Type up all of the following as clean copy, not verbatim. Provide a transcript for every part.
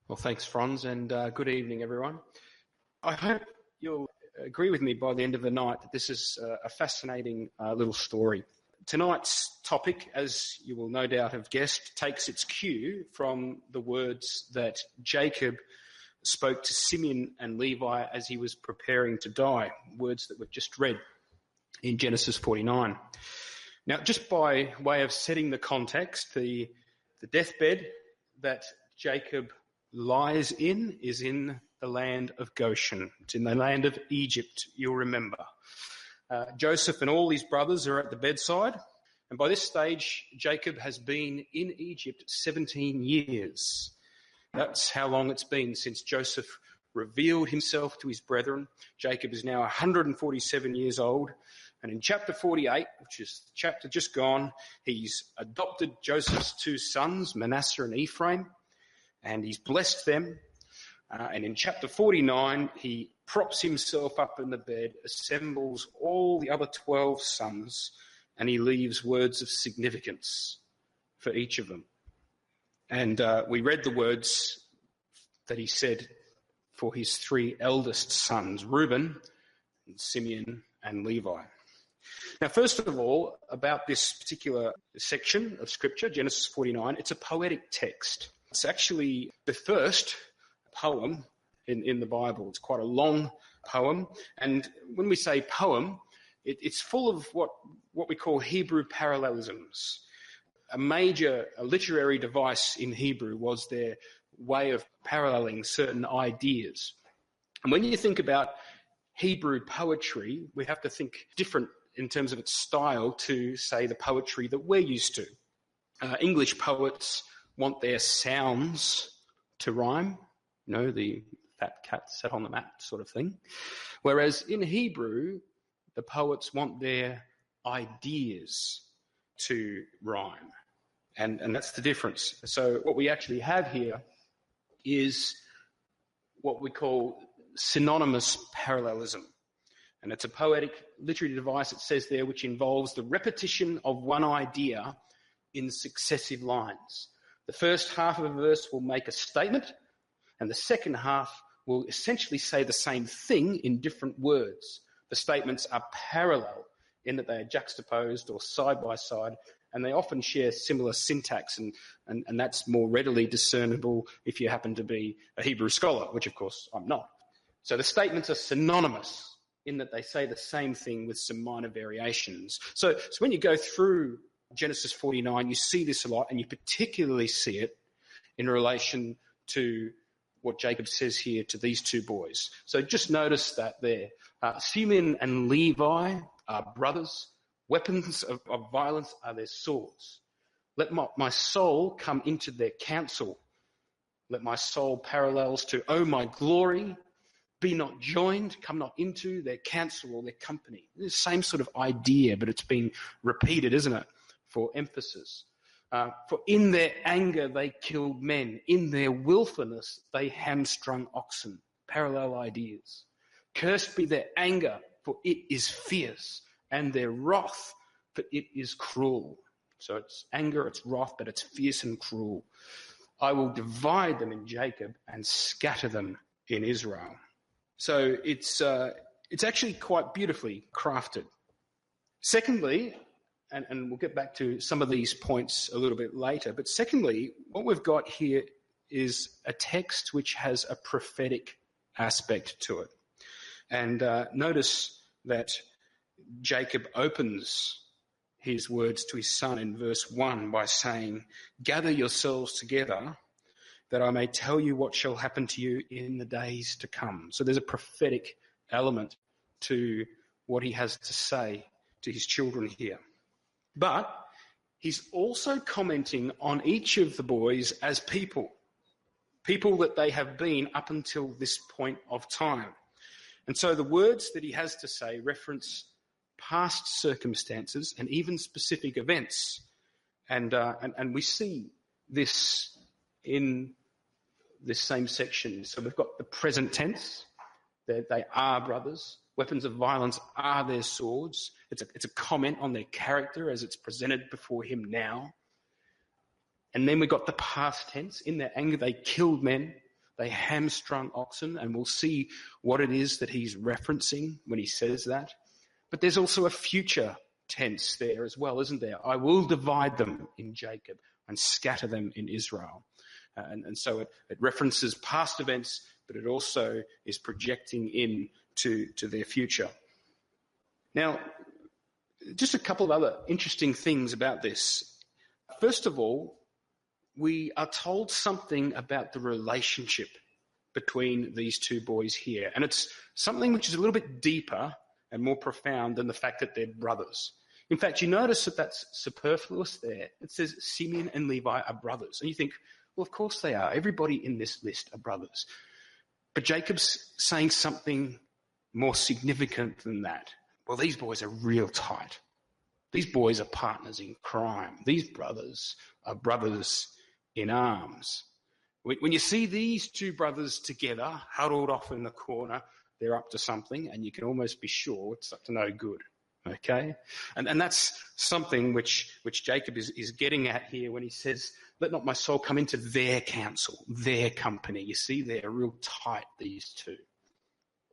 Well, thanks, Franz, and good evening, everyone. I hope you'll agree with me by the end of the night that this is a fascinating little story. Tonight's topic, as you will no doubt have guessed, takes its cue from the words that Jacob spoke to Simeon and Levi as he was preparing to die, words that we've just read in Genesis 49. Now, just by way of setting the context, the deathbed that Jacob lies in is in the land of Goshen. It's in the land of Egypt, you'll remember. Joseph and all his brothers are at the bedside, and by this stage, Jacob has been in Egypt 17 years. That's how long it's been since Joseph revealed himself to his brethren. Jacob is now 147 years old, and in chapter 48, which is the chapter just gone, he's adopted Joseph's two sons, Manasseh and Ephraim, and he's blessed them. And in chapter 49, he props himself up in the bed, assembles all the other 12 sons, and he leaves words of significance for each of them. And we read the words that he said for his three eldest sons, Reuben, and Simeon and Levi. Now, first of all, about this particular section of Scripture, Genesis 49, it's a poetic text. It's actually the first poem in the Bible. It's quite a long poem. And when we say poem, it's full of what we call Hebrew parallelisms. A major literary device in Hebrew was their way of paralleling certain ideas. And when you think about Hebrew poetry, we have to think different in terms of its style to, say, the poetry that we're used to. English poets want their sounds to rhyme, you know, the fat cat sat on the mat sort of thing. Whereas in Hebrew, the poets want their ideas to rhyme. And that's the difference. So what we actually have here is what we call synonymous parallelism. And it's a poetic literary device, it says there, which involves the repetition of one idea in successive lines. The first half of a verse will make a statement, and the second half will essentially say the same thing in different words. The statements are parallel in that they are juxtaposed or side by side, and they often share similar syntax, and that's more readily discernible if you happen to be a Hebrew scholar, which of course I'm not. So the statements are synonymous in that they say the same thing with some minor variations. So when you go through Genesis 49, you see this a lot, and you particularly see it in relation to what Jacob says here to these two boys. So just notice that there. Simeon and Levi are brothers. Weapons of violence are their swords. Let my soul come into their counsel. Let my soul parallels to, oh, my glory, be not joined, come not into their counsel or their company. It's the same sort of idea, but it's been repeated, isn't it, for emphasis. For in their anger they killed men. In their willfulness they hamstrung oxen. Parallel ideas. Cursed be their anger, for it is fierce, and their wrath, for it is cruel. So it's anger, it's wrath, but it's fierce and cruel. I will divide them in Jacob and scatter them in Israel. So it's actually quite beautifully crafted. Secondly, and we'll get back to some of these points a little bit later, but secondly, what we've got here is a text which has a prophetic aspect to it. And notice that Jacob opens his words to his son in verse 1 by saying, gather yourselves together that I may tell you what shall happen to you in the days to come. So there's a prophetic element to what he has to say to his children here. But he's also commenting on each of the boys as people that they have been up until this point of time. And so the words that he has to say reference past circumstances and even specific events. And we see this in this same section. So we've got the present tense. They are brothers. Weapons of violence are their swords. It's a comment on their character as it's presented before him now. And then we've got the past tense. In their anger, they killed men. They hamstrung oxen, and we'll see what it is that he's referencing when he says that. But there's also a future tense there as well, isn't there? I will divide them in Jacob and scatter them in Israel. And so it references past events, but it also is projecting into their future. Now, just a couple of other interesting things about this. First of all, we are told something about the relationship between these two boys here. And it's something which is a little bit deeper and more profound than the fact that they're brothers. In fact, you notice that that's superfluous there. It says Simeon and Levi are brothers. And you think, well, of course they are. Everybody in this list are brothers. But Jacob's saying something more significant than that. Well, these boys are real tight. These boys are partners in crime. These brothers are brothers in arms. When you see these two brothers together, huddled off in the corner, they're up to something, and you can almost be sure it's up to no good. Okay? And that's something which Jacob is getting at here when he says, let not my soul come into their counsel, their company. You see, they're real tight, these two.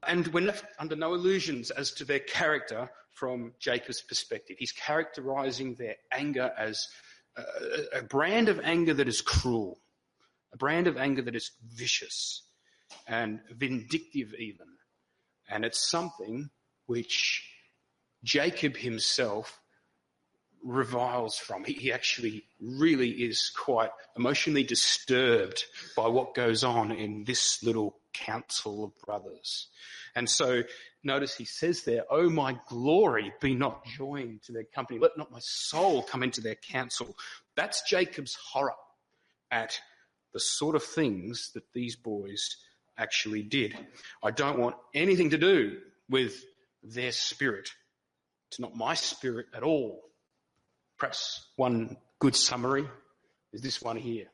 And we're left under no illusions as to their character from Jacob's perspective. He's characterizing their anger as a brand of anger that is cruel, a brand of anger that is vicious and vindictive even. And it's something which Jacob himself reviles from. He actually really is quite emotionally disturbed by what goes on in this little council of brothers. And so notice he says there, "Oh, my glory, be not joined to their company. Let not my soul come into their counsel." That's Jacob's horror at the sort of things that these boys actually did. I don't want anything to do with their spirit. It's not my spirit at all. Perhaps one good summary is this one here.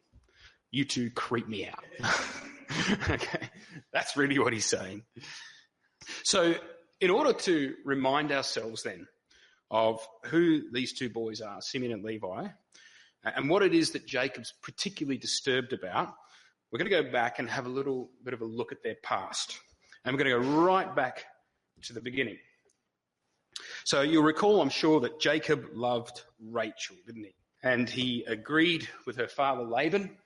You two creep me out. Okay, that's really what he's saying. So in order to remind ourselves then of who these two boys are, Simeon and Levi, and what it is that Jacob's particularly disturbed about, we're going to go back and have a little bit of a look at their past. And we're going to go right back to the beginning. So you'll recall, I'm sure, that Jacob loved Rachel, didn't he? And he agreed with her father Laban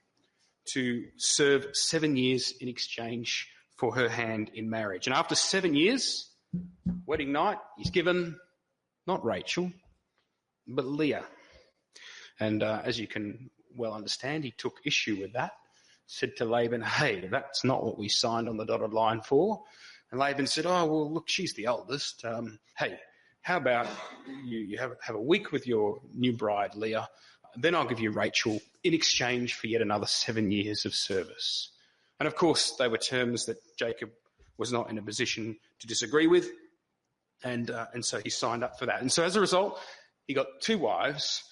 to serve 7 years in exchange for her hand in marriage. And after 7 years, wedding night, he's given not Rachel, but Leah. And as you can well understand, he took issue with that, said to Laban, "Hey, that's not what we signed on the dotted line for." And Laban said, "Oh, well, look, she's the oldest. Hey, how about you have a week with your new bride, Leah, then I'll give you Rachel in exchange for yet another 7 years of service." And of course, they were terms that Jacob was not in a position to disagree with. And so he signed up for that. And so as a result, he got 2 wives,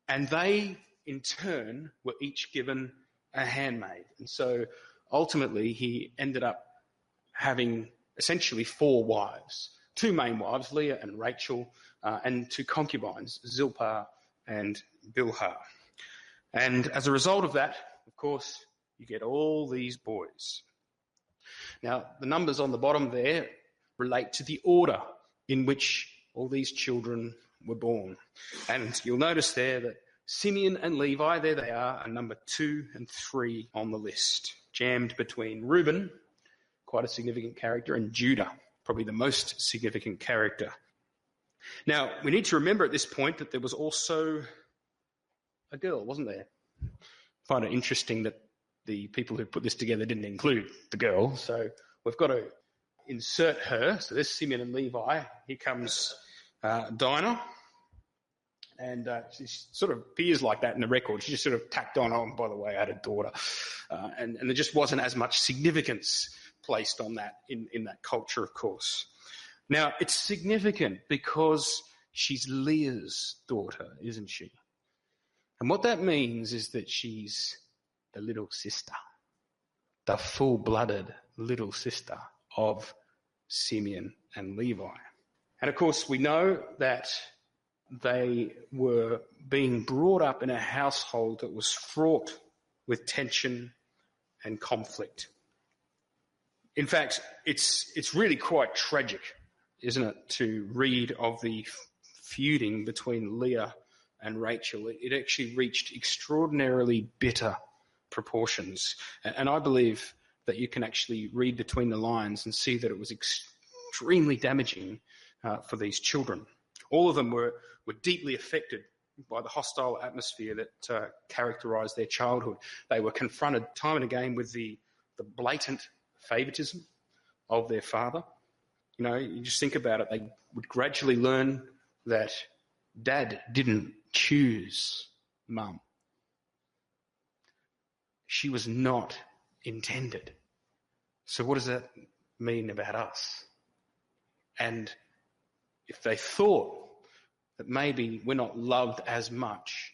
and they in turn were each given a handmaid. And so ultimately he ended up having essentially 4 wives, 2 main wives, Leah and Rachel, and 2 concubines, Zilpah and Bilhah. And as a result of that, of course, you get all these boys. Now, the numbers on the bottom there relate to the order in which all these children were born. And you'll notice there that Simeon and Levi, there they are number 2 and 3 on the list, jammed between Reuben, quite a significant character, and Judah, probably the most significant character. Now, we need to remember at this point that there was also a girl, wasn't there? I find it interesting that the people who put this together didn't include the girl, so we've got to insert her. So there's Simeon and Levi. Here comes Dinah. And she sort of appears like that in the record. She just sort of tacked on, "Oh, by the way, I had a daughter." And there just wasn't as much significance placed on that in that culture, of course. Now, it's significant because she's Leah's daughter, isn't she? And what that means is that she's the little sister, the full-blooded little sister of Simeon and Levi. And of course, we know that they were being brought up in a household that was fraught with tension and conflict. In fact, it's really quite tragic, isn't it, to read of the feuding between Leah and Rachel. It actually reached extraordinarily bitter proportions. And I believe that you can actually read between the lines and see that it was extremely damaging for these children. All of them were deeply affected by the hostile atmosphere that characterised their childhood. They were confronted time and again with the blatant favoritism of their father. You know, you just think about it. They would gradually learn that Dad didn't choose Mum. She was not intended. So what does that mean about us? And if they thought that maybe we're not loved as much,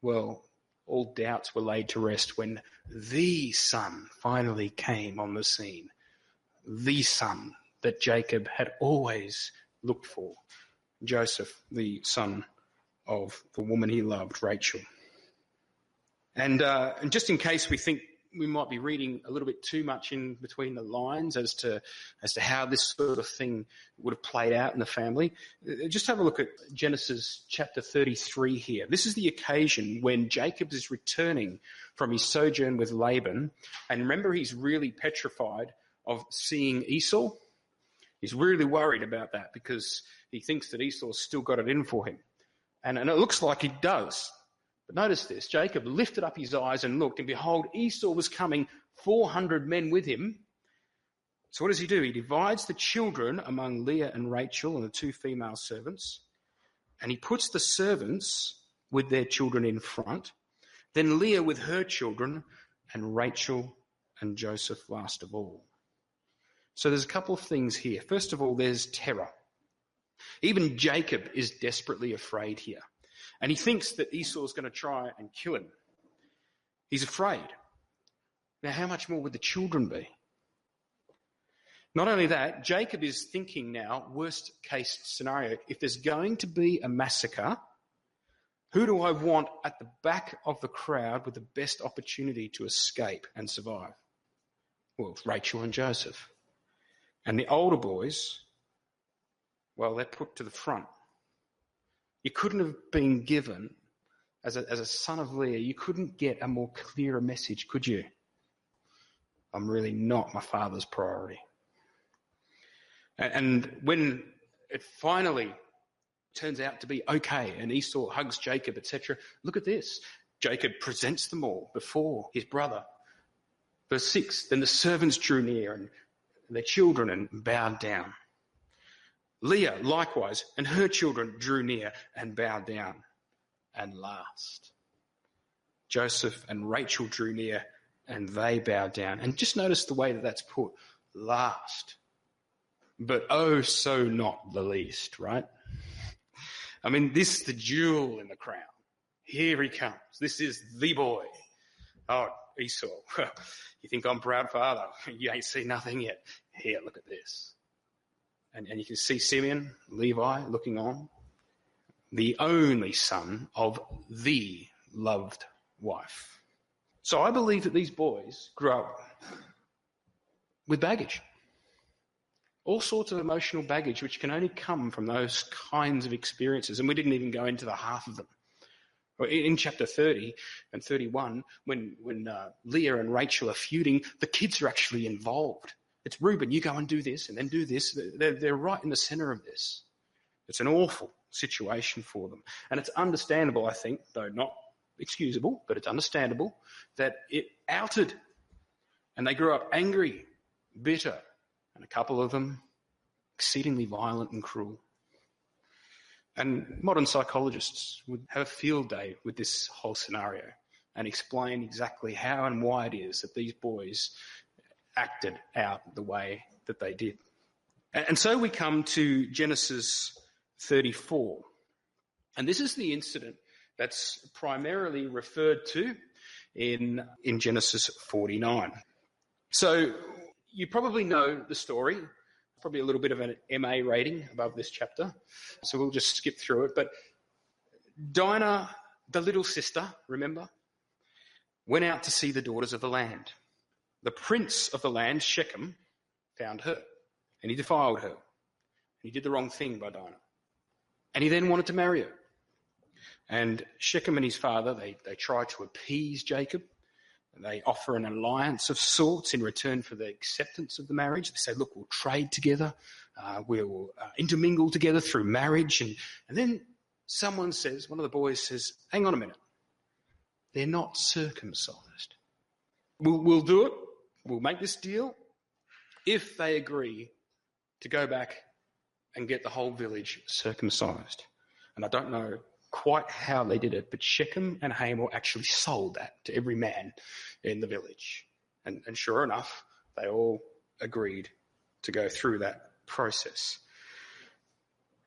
well, all doubts were laid to rest when the son finally came on the scene. The son that Jacob had always looked for. Joseph, the son of the woman he loved, Rachel. And just in case we think we might be reading a little bit too much in between the lines as to how this sort of thing would have played out in the family, just have a look at Genesis chapter 33 here. This is the occasion when Jacob is returning from his sojourn with Laban. And remember, he's really petrified of seeing Esau. He's really worried about that because he thinks that Esau's still got it in for him. And it looks like he does. But notice this, Jacob lifted up his eyes and looked, and behold, Esau was coming, 400 men with him. So what does he do? He divides the children among Leah and Rachel and the two female servants, and he puts the servants with their children in front, then Leah with her children, and Rachel and Joseph last of all. So there's a couple of things here. First of all, there's terror. Even Jacob is desperately afraid here. And he thinks that Esau's going to try and kill him. He's afraid. Now, how much more would the children be? Not only that, Jacob is thinking now, worst case scenario, if there's going to be a massacre, who do I want at the back of the crowd with the best opportunity to escape and survive? Well, Rachel and Joseph. And the older boys, well, they're put to the front. You couldn't have been given, as a son of Leah, you couldn't get a more clearer message, could you? I'm really not my father's priority. And when it finally turns out to be okay, and Esau hugs Jacob, etc., look at this. Jacob presents them all before his brother. Verse 6, then the servants drew near and their children and bowed down. Leah, likewise, and her children drew near and bowed down. And last, Joseph and Rachel drew near and they bowed down. And just notice the way that that's put. Last, but oh so not the least, right? I mean, this is the jewel in the crown. Here he comes. This is the boy. Oh, Esau, you think I'm proud father? You ain't seen nothing yet. Here, look at this. And you can see Simeon, Levi looking on, the only son of the loved wife. So I believe that these boys grew up with baggage, all sorts of emotional baggage, which can only come from those kinds of experiences. And we didn't even go into the half of them. In chapter 30 and 31, when Leah and Rachel are feuding, the kids are actually involved. It's Reuben, you go and do this and then do this. They're right in the centre of this. It's an awful situation for them. And it's understandable, I think, though not excusable, but it's understandable, that it outed. And they grew up angry, bitter, and a couple of them exceedingly violent and cruel. And modern psychologists would have a field day with this whole scenario and explain exactly how and why it is that these boys acted out the way that they did. And so we come to Genesis 34. And this is the incident that's primarily referred to in Genesis 49. So you probably know the story, probably a little bit of an MA rating above this chapter. So we'll just skip through it. But Dinah, the little sister, remember, went out to see the daughters of the land. the prince of the land, Shechem, found her, and he defiled her. And he did the wrong thing by Dinah. And he then wanted to marry her. And Shechem and his father, they try to appease Jacob. And they offer an alliance of sorts in return for the acceptance of the marriage. They say, look, we'll trade together. We'll intermingle together through marriage. And then someone says, one of the boys says, hang on a minute. They're not circumcised. We'll do it. We'll make this deal if they agree to go back and get the whole village circumcised. And I don't know quite how they did it, but Shechem and Hamor actually sold that to every man in the village. And sure enough, they all agreed to go through that process.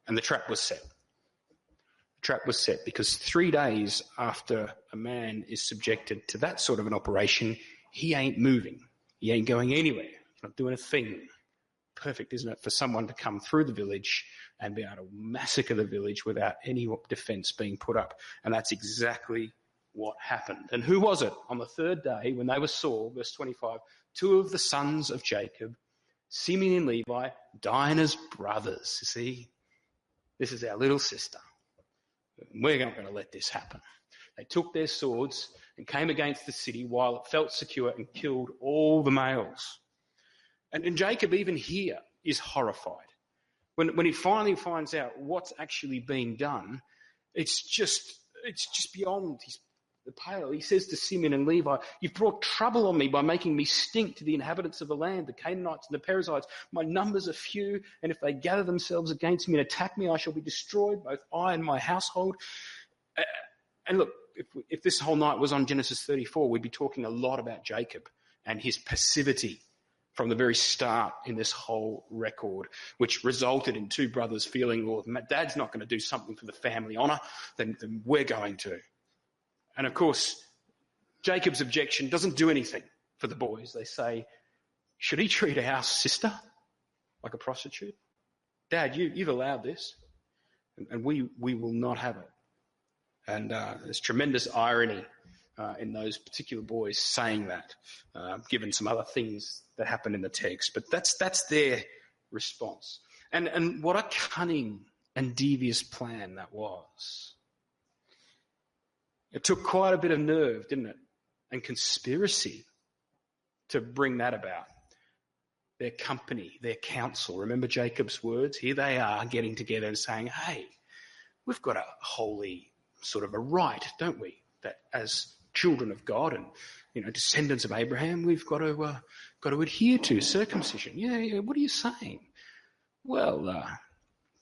And the trap was set. The trap was set because 3 days after a man is subjected to that sort of an operation, he ain't moving. He ain't going anywhere. He's not doing a thing. Perfect, isn't it, for someone to come through the village and be able to massacre the village without any defence being put up. And that's exactly what happened. And who was it? On the third day, when they were saw, verse 25, 2 of the sons of Jacob, Simeon and Levi, Dinah's brothers. You see, this is our little sister. We're not going to let this happen. They took their swords and came against the city while it felt secure and killed all the males. And Jacob, even here, is horrified. When he finally finds out what's actually being done, it's just beyond the pale. He says to Simeon and Levi, you've brought trouble on me by making me stink to the inhabitants of the land, the Canaanites and the Perizzites. My numbers are few, and if they gather themselves against me and attack me, I shall be destroyed, both I and my household. And look, if this whole night was on Genesis 34, we'd be talking a lot about Jacob and his passivity from the very start in this whole record, which resulted in 2 brothers feeling, well, if Dad's not going to do something for the family honour, then we're going to. And of course, Jacob's objection doesn't do anything for the boys. They say, should he treat our sister like a prostitute? Dad, you've allowed this, and we will not have it. And there's tremendous irony in those particular boys saying that, given some other things that happen in the text. But that's their response. And what a cunning and devious plan that was. It took quite a bit of nerve, didn't it? And conspiracy to bring that about. Their company, their counsel. Remember Jacob's words? Here they are getting together and saying, hey, we've got a holy sort of a right, don't we? That as children of God and, descendants of Abraham, we've got to adhere to circumcision. Yeah, what are you saying? Well,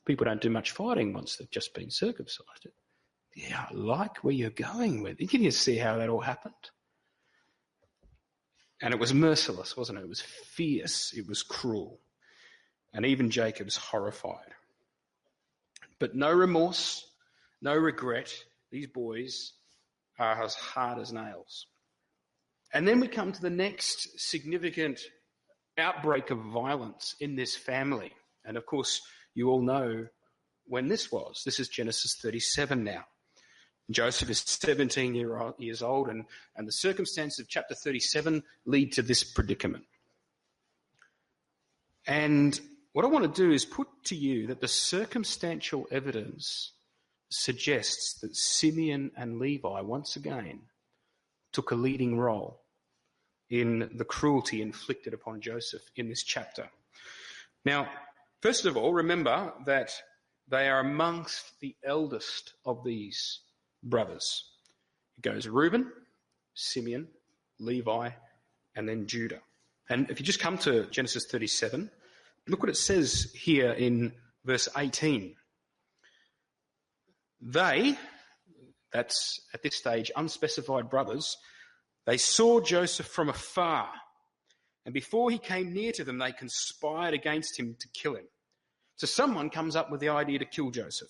people don't do much fighting once they've just been circumcised. Yeah, I like where you're going with it. Can you see how that all happened? And it was merciless, wasn't it? It was fierce. It was cruel. And even Jacob's horrified. But no remorse, no regret. These boys are as hard as nails. And then we come to the next significant outbreak of violence in this family. And of course, you all know when this was. This is Genesis 37 now. Joseph is 17 years old, and the circumstances of chapter 37 lead to this predicament. And what I want to do is put to you that the circumstantial evidence suggests that Simeon and Levi, once again, took a leading role in the cruelty inflicted upon Joseph in this chapter. Now, first of all, remember that they are amongst the eldest of these brothers. It goes Reuben, Simeon, Levi, and then Judah. And if you just come to Genesis 37, look what it says here in verse 18. They, that's at this stage unspecified brothers, they saw Joseph from afar, and before he came near to them, they conspired against him to kill him. So someone comes up with the idea to kill Joseph.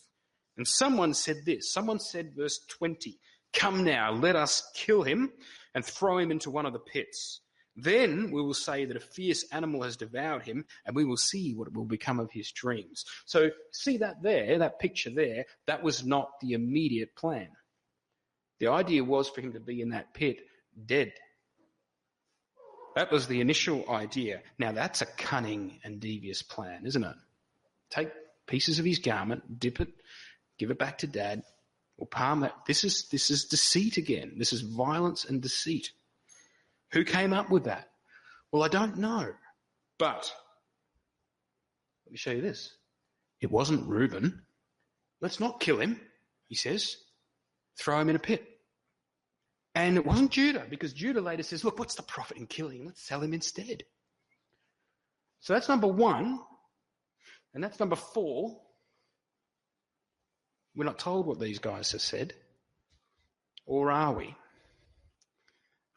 And someone said this. Someone said, verse 20, "Come now, let us kill him and throw him into one of the pits. Then we will say that a fierce animal has devoured him, and we will see what will become of his dreams." So see that there, that picture there, that was not the immediate plan. The idea was for him to be in that pit dead. That was the initial idea. Now that's a cunning and devious plan, isn't it? Take pieces of his garment, dip it, give it back to Dad, or palm that. This is deceit again. This is violence and deceit. Who came up with that? Well, I don't know. But let me show you this. It wasn't Reuben. Let's not kill him, he says. Throw him in a pit. And it wasn't Judah, because Judah later says, look, what's the profit in killing him? Let's sell him instead. So that's number one. And that's number four. We're not told what these guys have said. Or are we?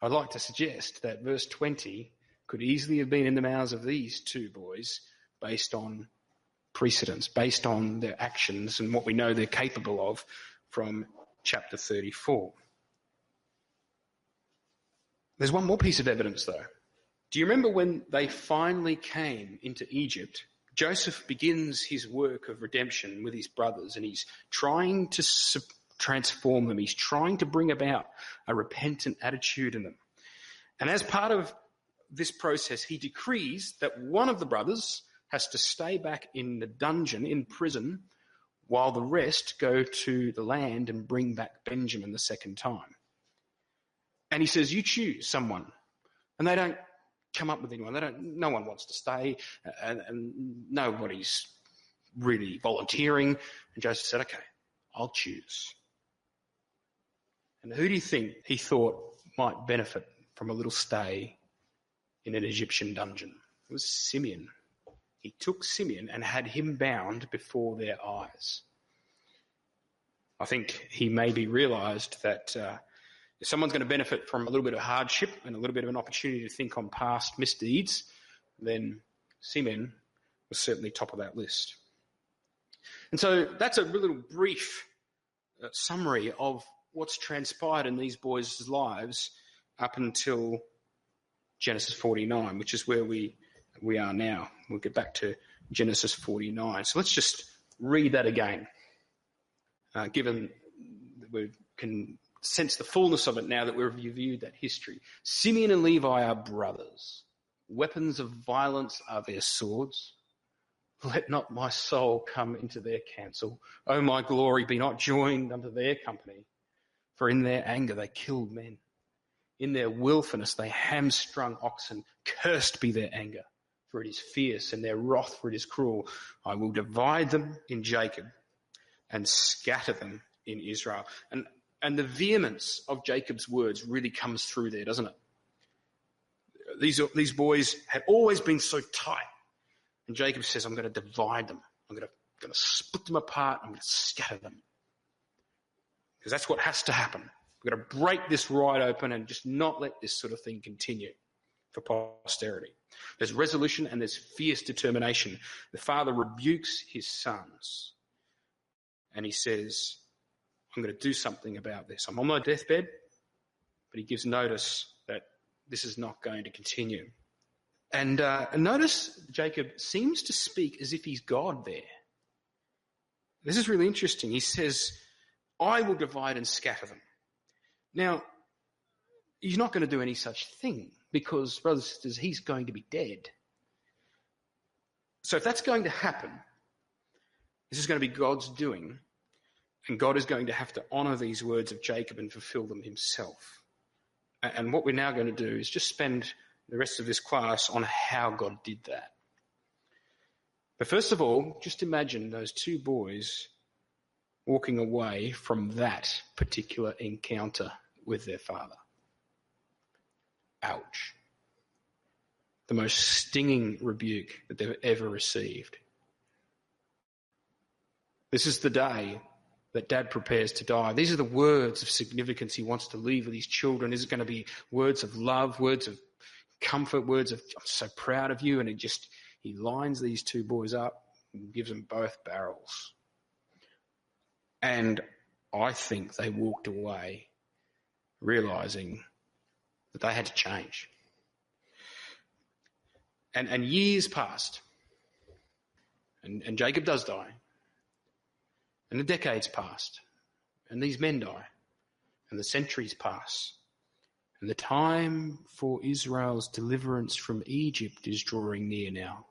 I'd like to suggest that verse 20 could easily have been in the mouths of these two boys based on precedents, based on their actions and what we know they're capable of from chapter 34. There's one more piece of evidence, though. Do you remember when they finally came into Egypt? Joseph begins his work of redemption with his brothers, and he's trying to transform them. He's trying to bring about a repentant attitude in them. And as part of this process, he decrees that one of the brothers has to stay back in the dungeon, in prison, while the rest go to the land and bring back Benjamin the second time. And he says, you choose someone. And they don't come up with anyone. No one wants to stay, and nobody's really volunteering. And Joseph said, okay, I'll choose. And who do you think he thought might benefit from a little stay in an Egyptian dungeon? It was Simeon. He took Simeon and had him bound before their eyes. I think he maybe realised that if someone's going to benefit from a little bit of hardship and a little bit of an opportunity to think on past misdeeds, then Simeon was certainly top of that list. And so that's a little brief summary of what's transpired in these boys' lives up until Genesis 49, which is where we are now. We'll get back to Genesis 49. So let's just read that again, given that we can sense the fullness of it now that we've reviewed that history. Simeon and Levi are brothers. Weapons of violence are their swords. Let not my soul come into their counsel. O my glory, be not joined unto their company. For in their anger they killed men. In their willfulness they hamstrung oxen. Cursed be their anger, for it is fierce, and their wrath, for it is cruel. I will divide them in Jacob and scatter them in Israel. And the vehemence of Jacob's words really comes through there, doesn't it? These boys had always been so tight. And Jacob says, I'm going to divide them. I'm going to split them apart. I'm going to scatter them. Because that's what has to happen. We've got to break this right open and just not let this sort of thing continue for posterity. There's resolution and there's fierce determination. The father rebukes his sons. And he says, I'm going to do something about this. I'm on my deathbed, but he gives notice that this is not going to continue. And notice Jacob seems to speak as if he's God there. This is really interesting. He says, I will divide and scatter them. Now, he's not going to do any such thing because, brothers and sisters, he's going to be dead. So if that's going to happen, this is going to be God's doing. And God is going to have to honour these words of Jacob and fulfil them himself. And what we're now going to do is just spend the rest of this class on how God did that. But first of all, just imagine those two boys walking away from that particular encounter with their father. Ouch. The most stinging rebuke that they've ever received. This is the day that Dad prepares to die. These are the words of significance he wants to leave with his children. This is going to be words of love, words of comfort, words of, I'm so proud of you. And he lines these two boys up and gives them both barrels. And I think they walked away realising that they had to change. And years passed. And Jacob does die. And the decades passed, and these men die, and the centuries pass. And the time for Israel's deliverance from Egypt is drawing near now.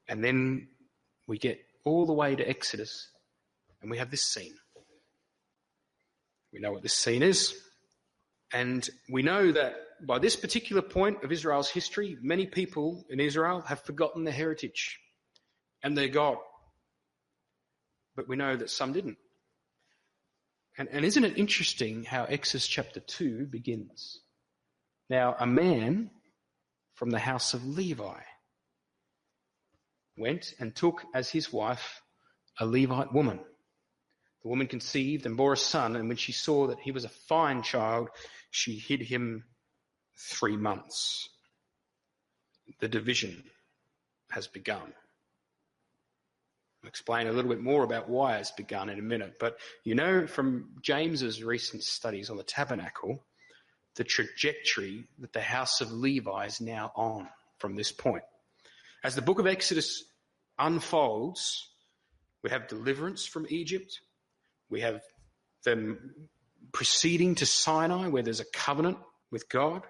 And then we get all the way to Exodus, and we have this scene. We know what this scene is, and we know that by this particular point of Israel's history, many people in Israel have forgotten their heritage and their God. But we know that some didn't. And isn't it interesting how Exodus chapter 2 begins? Now, a man from the house of Levi went and took as his wife a Levite woman. The woman conceived and bore a son, and when she saw that he was a fine child, she hid him 3 months. The division has begun. I'll explain a little bit more about why it's begun in a minute. But you know from James's recent studies on the tabernacle, the trajectory that the house of Levi is now on from this point. As the book of Exodus unfolds, we have deliverance from Egypt. We have them proceeding to Sinai, where there's a covenant with God.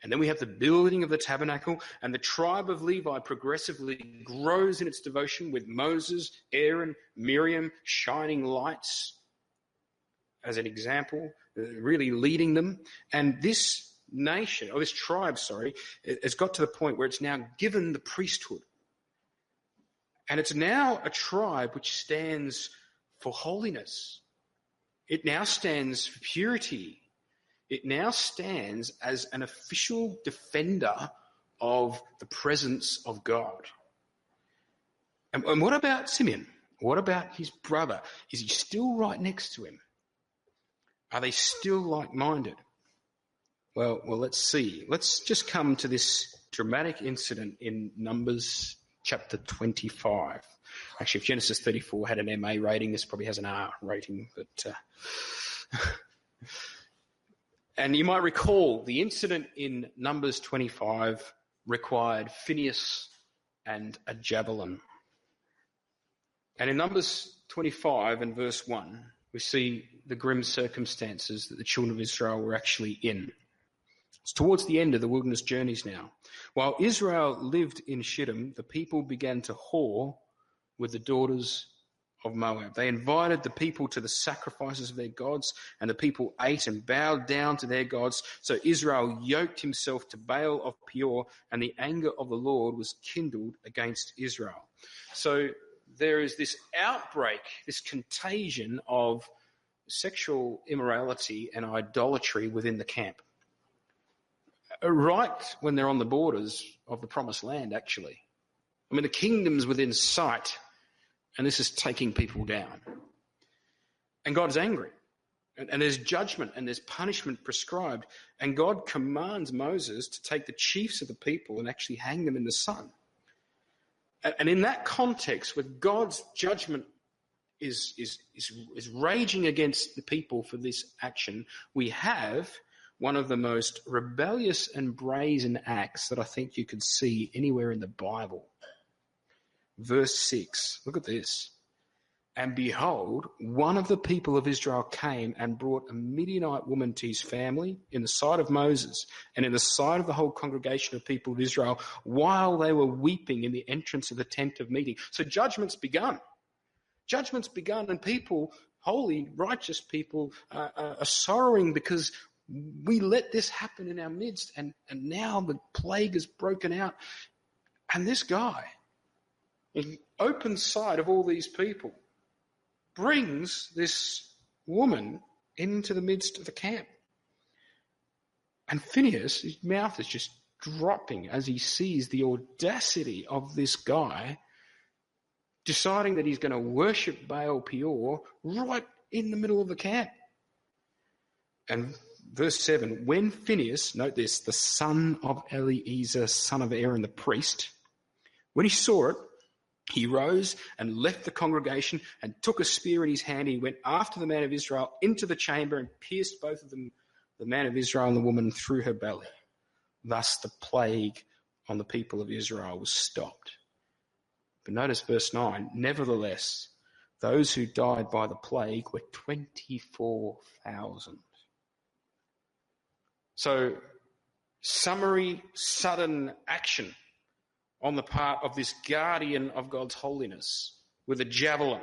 And then we have the building of the tabernacle, and the tribe of Levi progressively grows in its devotion with Moses, Aaron, Miriam shining lights as an example, really leading them. And this nation, or this tribe, has got to the point where it's now given the priesthood. And it's now a tribe which stands for holiness. It now stands for purity. It now stands as an official defender of the presence of God. And what about Simeon? What about his brother? Is he still right next to him? Are they still like-minded? Well, let's see. Let's just come to this dramatic incident in Numbers chapter 25. Actually, if Genesis 34 had an MA rating, this probably has an R rating. But and you might recall the incident in Numbers 25 required Phineas and a javelin. And in Numbers 25 and verse 1, we see the grim circumstances that the children of Israel were actually in. It's towards the end of the wilderness journeys now. While Israel lived in Shechem, the people began to whore with the daughters of Moab. They invited the people to the sacrifices of their gods, and the people ate and bowed down to their gods. So Israel yoked himself to Baal of Peor, and the anger of the Lord was kindled against Israel. So there is this outbreak, this contagion of sexual immorality and idolatry within the camp. Right when they're on the borders of the promised land, actually. I mean, the kingdom's within sight, and this is taking people down. And God's angry. And there's judgment and there's punishment prescribed. And God commands Moses to take the chiefs of the people and actually hang them in the sun. And in that context, where God's judgment is raging against the people for this action, we have one of the most rebellious and brazen acts that I think you could see anywhere in the Bible. Verse 6, look at this. And behold, one of the people of Israel came and brought a Midianite woman to his family in the sight of Moses and in the sight of the whole congregation of people of Israel while they were weeping in the entrance of the tent of meeting. So judgment's begun. Judgment's begun, and people, holy, righteous people, are sorrowing because we let this happen in our midst, and now the plague has broken out. And this guy, in open sight of all these people, brings this woman into the midst of the camp. And Phineas, his mouth is just dropping as he sees the audacity of this guy deciding that he's going to worship Baal Peor right in the middle of the camp. And verse 7, when Phineas, note this, the son of Eleazar, son of Aaron the priest, when he saw it, he rose and left the congregation and took a spear in his hand. He went after the man of Israel into the chamber and pierced both of them, the man of Israel and the woman, through her belly. Thus the plague on the people of Israel was stopped. But notice verse 9, nevertheless, those who died by the plague were 24,000. So, summary, sudden action on the part of this guardian of God's holiness with a javelin.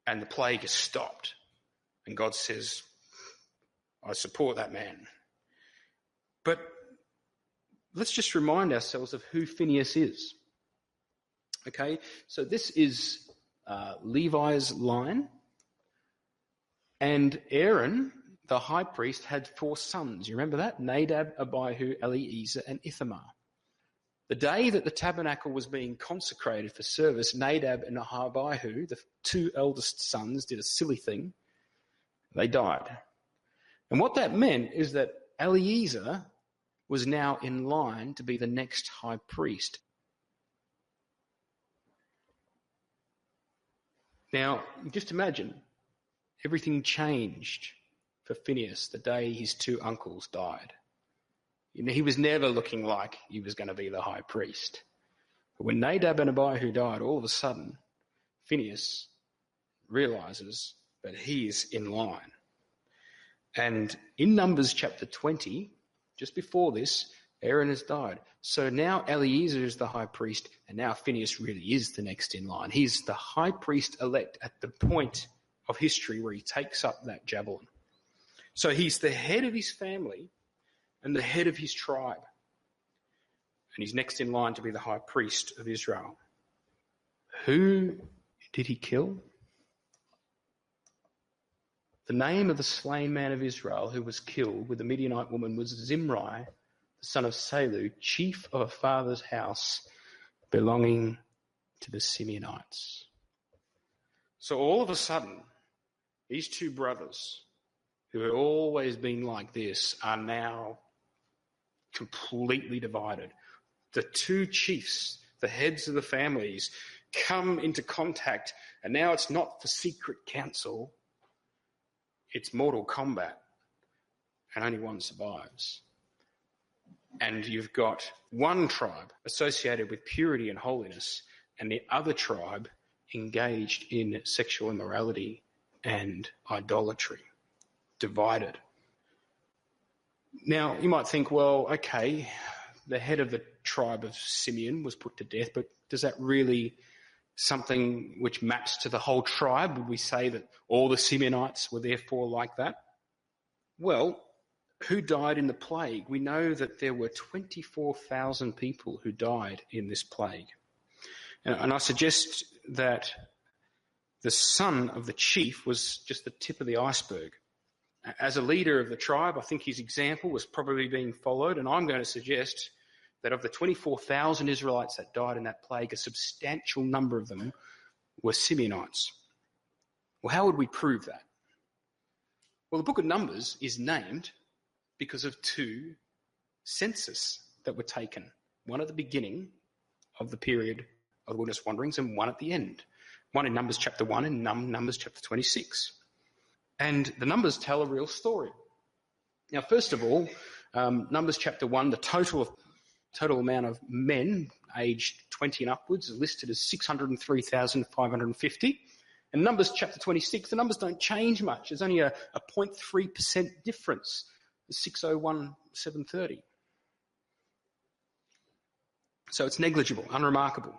And the plague is stopped. And God says, I support that man. But let's just remind ourselves of who Phineas is. Okay, so this is Levi's line. And Aaron, the high priest, had 4 sons. You remember that? Nadab, Abihu, Eleazar, and Ithamar. The day that the tabernacle was being consecrated for service, Nadab and Abihu, the 2 eldest sons, did a silly thing. They died. And what that meant is that Eleazar was now in line to be the next high priest. Now, just imagine, everything changed for Phineas the day his 2 uncles died. You know, he was never looking like he was going to be the high priest. But when Nadab and Abihu died, all of a sudden, Phineas realizes that he is in line. And in Numbers chapter 20, just before this, Aaron has died. So now Eleazar is the high priest, and now Phineas really is the next in line. He's the high priest elect at the point of history where he takes up that javelin. So he's the head of his family and the head of his tribe. And he's next in line to be the high priest of Israel. Who did he kill? The name of the slain man of Israel who was killed with the Midianite woman was Zimri, the son of Salu, chief of a father's house belonging to the Simeonites. So all of a sudden, these 2 brothers, who had always been like this, are now completely divided. The 2 chiefs, the heads of the families, come into contact, and now it's not for secret council, it's mortal combat, and only one survives. And you've got one tribe associated with purity and holiness, and the other tribe engaged in sexual immorality and idolatry, divided. Now, you might think, well, okay, the head of the tribe of Simeon was put to death, but does that really something which maps to the whole tribe? Would we say that all the Simeonites were therefore like that? Well, who died in the plague? We know that there were 24,000 people who died in this plague. And I suggest that the son of the chief was just the tip of the iceberg. As a leader of the tribe, I think his example was probably being followed, and I'm going to suggest that of the 24,000 Israelites that died in that plague, a substantial number of them were Simeonites. Well, how would we prove that? Well, the book of Numbers is named because of 2 census that were taken, one at the beginning of the period of the wilderness wanderings and one at the end. One in Numbers chapter 1 and Numbers chapter 26. And the Numbers tell a real story. Now, first of all, Numbers chapter 1, the total amount of men aged 20 and upwards is listed as 603,550. And Numbers chapter 26, the numbers don't change much. There's only a 0.3% difference, 601,730. So it's negligible, unremarkable.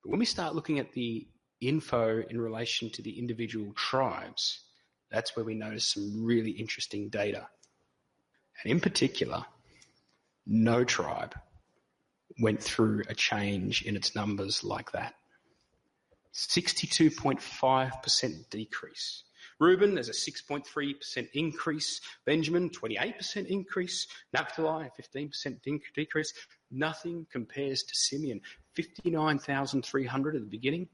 But when we start looking at the info in relation to the individual tribes, that's where we notice some really interesting data. And in particular, no tribe went through a change in its numbers like that. 62.5% decrease. Reuben, there's a 6.3% increase. Benjamin, 28% increase. Naphtali, 15% decrease. Nothing compares to Simeon. 59,300 at the beginning.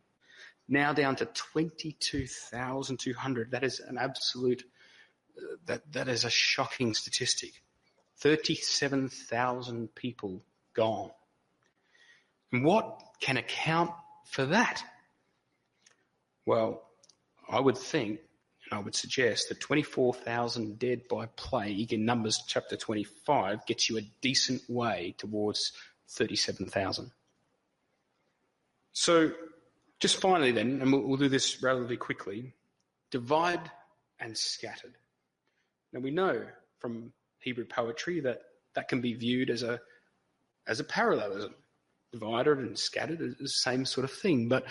Now down to 22,200. That is an absolute, that is a shocking statistic. 37,000 people gone. And what can account for that? Well, I would think, and I would suggest that 24,000 dead by plague in Numbers chapter 25 gets you a decent way towards 37,000. So just finally then, and we'll do this relatively quickly, divide and scattered. Now we know from Hebrew poetry that can be viewed as a parallelism. Divided and scattered is the same sort of thing, but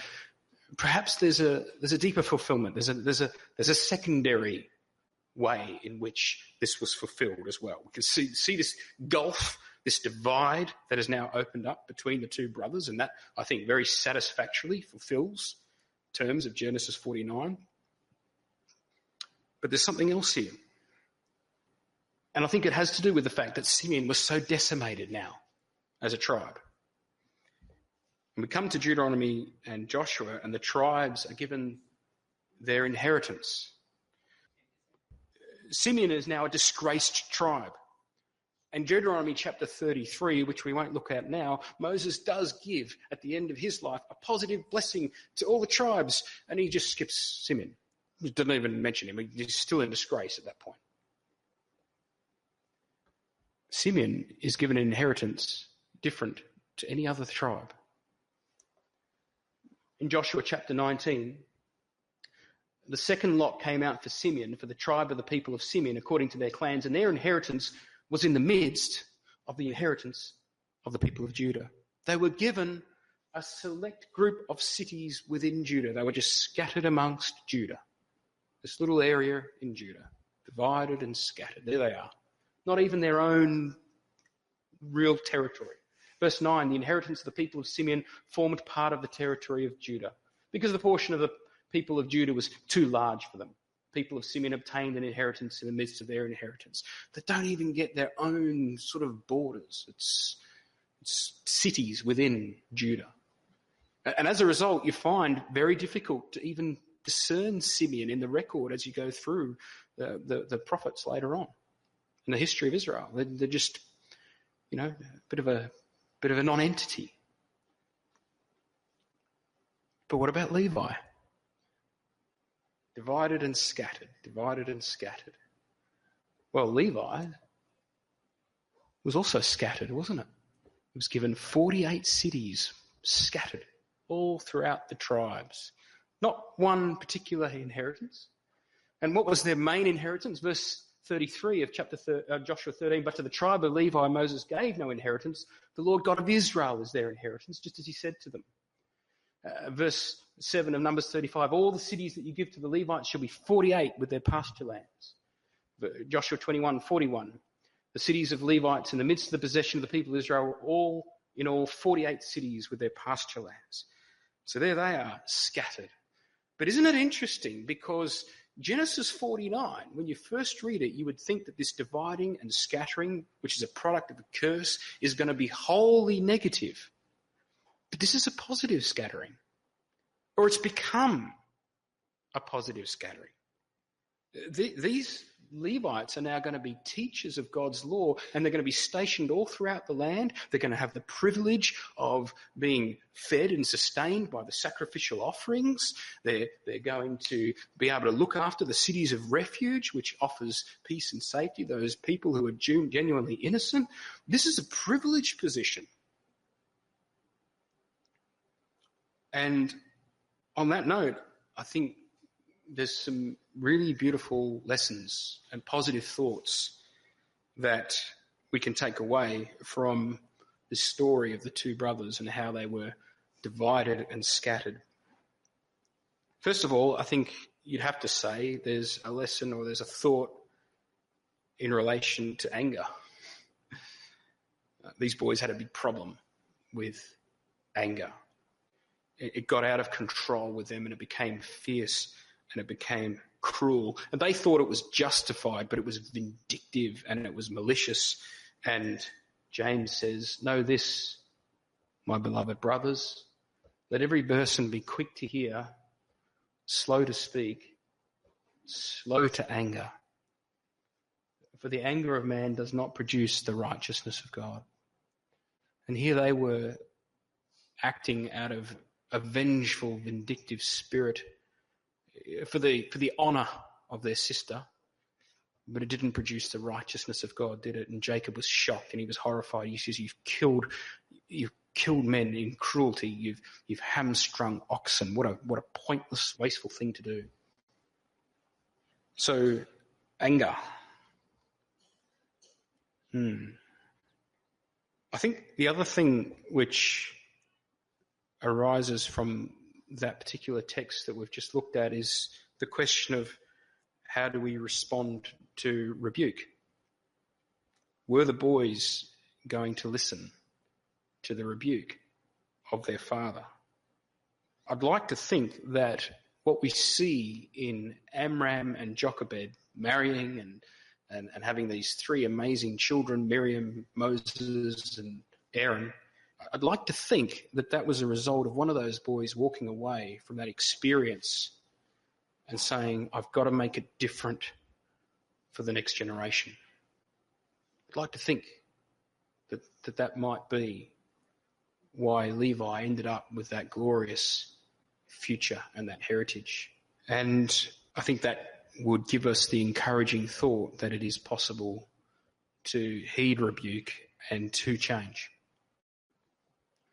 perhaps there's a deeper fulfillment. There's a secondary way in which this was fulfilled as well. We can see this gulf, this divide that has now opened up between the two brothers, and that, I think, very satisfactorily fulfills terms of Genesis 49. But there's something else here. And I think it has to do with the fact that Simeon was so decimated now as a tribe. And we come to Deuteronomy and Joshua, and the tribes are given their inheritance. Simeon is now a disgraced tribe. And Deuteronomy chapter 33, which we won't look at now, Moses does give, at the end of his life, a positive blessing to all the tribes, and he just skips Simeon. He doesn't even mention him. He's still in disgrace at that point. Simeon is given an inheritance different to any other tribe. In Joshua chapter 19, the second lot came out for Simeon, for the tribe of the people of Simeon, according to their clans, and their inheritance was in the midst of the inheritance of the people of Judah. They were given a select group of cities within Judah. They were just scattered amongst Judah. This little area in Judah, divided and scattered. There they are. Not even their own real territory. Verse 9, the inheritance of the people of Simeon formed part of the territory of Judah, because the portion of the people of Judah was too large for them. People of Simeon obtained an inheritance in the midst of their inheritance. They don't even get their own sort of borders. It's cities within Judah. And as a result, you find very difficult to even discern Simeon in the record as you go through the prophets later on in the history of Israel. They're just, a bit of a non-entity. But what about Levi? Divided and scattered, divided and scattered. Well, Levi was also scattered, wasn't it? It was given 48 cities scattered all throughout the tribes. Not one particular inheritance. And what was their main inheritance? Verse 33 of Joshua 13, but to the tribe of Levi Moses gave no inheritance. The Lord God of Israel is their inheritance, just as he said to them. Verse 7 of Numbers 35, all the cities that you give to the Levites shall be 48 with their pasture lands. Joshua 21:41, the cities of Levites in the midst of the possession of the people of Israel were all 48 cities with their pasture lands. So there they are, scattered. But isn't it interesting? Because Genesis 49, when you first read it, you would think that this dividing and scattering, which is a product of a curse, is going to be wholly negative. But this is a positive scattering. Or it's become a positive scattering. These Levites are now going to be teachers of God's law, and they're going to be stationed all throughout the land. They're going to have the privilege of being fed and sustained by the sacrificial offerings. They're going to be able to look after the cities of refuge, which offers peace and safety, those people who are genuinely innocent. This is a privileged position. And on that note, I think there's some really beautiful lessons and positive thoughts that we can take away from the story of the two brothers and how they were divided and scattered. First of all, I think you'd have to say there's a lesson or there's a thought in relation to anger. These boys had a big problem with anger. It got out of control with them, and it became fierce and it became cruel. And they thought it was justified, but it was vindictive and it was malicious. And James says, know this, my beloved brothers, let every person be quick to hear, slow to speak, slow to anger. For the anger of man does not produce the righteousness of God. And here they were acting out of a vengeful, vindictive spirit for the honour of their sister, but it didn't produce the righteousness of God, did it? And Jacob was shocked and he was horrified. He says, "You've killed men in cruelty. You've hamstrung oxen. What a pointless, wasteful thing to do." So, anger. I think the other thing which arises from that particular text that we've just looked at is the question of how do we respond to rebuke? Were the boys going to listen to the rebuke of their father? I'd like to think that what we see in Amram and Jochebed marrying and having these three amazing children, Miriam, Moses and Aaron, I'd like to think that that was a result of one of those boys walking away from that experience and saying, I've got to make it different for the next generation. I'd like to think that might be why Levi ended up with that glorious future and that heritage. And I think that would give us the encouraging thought that it is possible to heed rebuke and to change.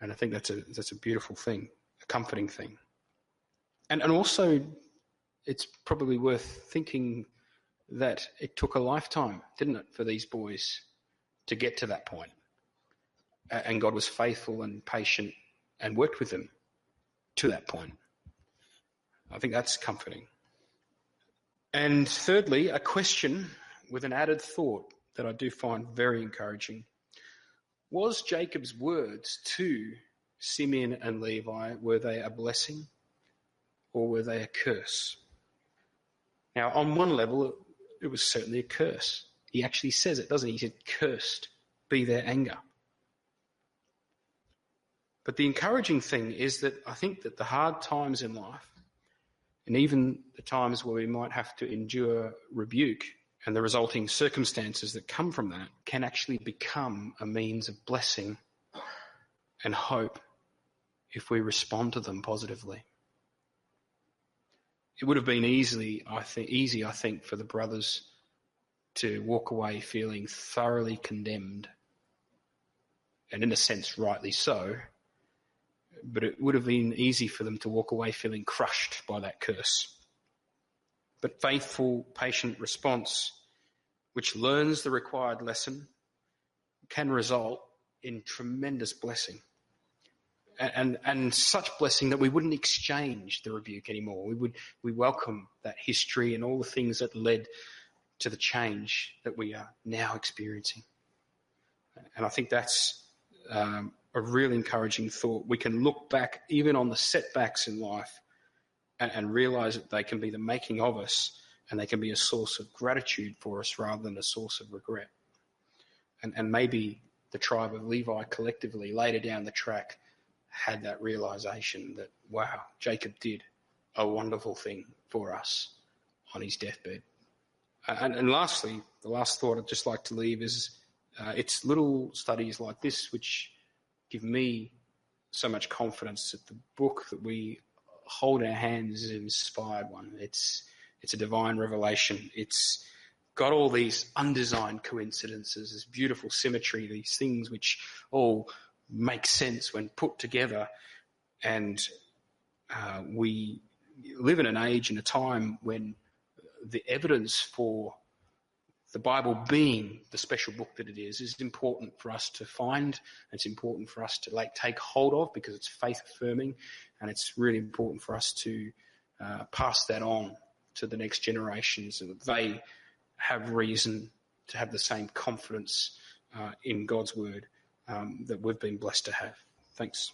And I think that's a beautiful thing, a comforting thing. And also, it's probably worth thinking that it took a lifetime, didn't it, for these boys to get to that point. And God was faithful and patient and worked with them to that point. I think that's comforting. And thirdly, a question with an added thought that I do find very encouraging. Was Jacob's words to Simeon and Levi, were they a blessing or were they a curse? Now, on one level, it was certainly a curse. He actually says it, doesn't he? He said, cursed be their anger. But the encouraging thing is that I think that the hard times in life, and even the times where we might have to endure rebuke and the resulting circumstances that come from that, can actually become a means of blessing and hope if we respond to them positively. It would have been easy, I think, for the brothers to walk away feeling thoroughly condemned, and in a sense rightly so, but it would have been easy for them to walk away feeling crushed by that curse. But faithful, patient response, which learns the required lesson, can result in tremendous blessing. And such blessing that we wouldn't exchange the rebuke anymore. We welcome that history and all the things that led to the change that we are now experiencing. And I think that's a real encouraging thought. We can look back even on the setbacks in life and realise that they can be the making of us, and they can be a source of gratitude for us rather than a source of regret. And maybe the tribe of Levi collectively later down the track had that realisation that, wow, Jacob did a wonderful thing for us on his deathbed. And lastly, the last thought I'd just like to leave is it's little studies like this which give me so much confidence that the book that we hold in our hands is an inspired one. It's a divine revelation. It's got all these undesigned coincidences, this beautiful symmetry, these things which all make sense when put together. And we live in an age and a time when the evidence for the Bible being the special book that it is important for us to find. It's important for us to take hold of because it's faith affirming, and it's really important for us to pass that on to the next generation so that they have reason to have the same confidence in God's word that we've been blessed to have. Thanks.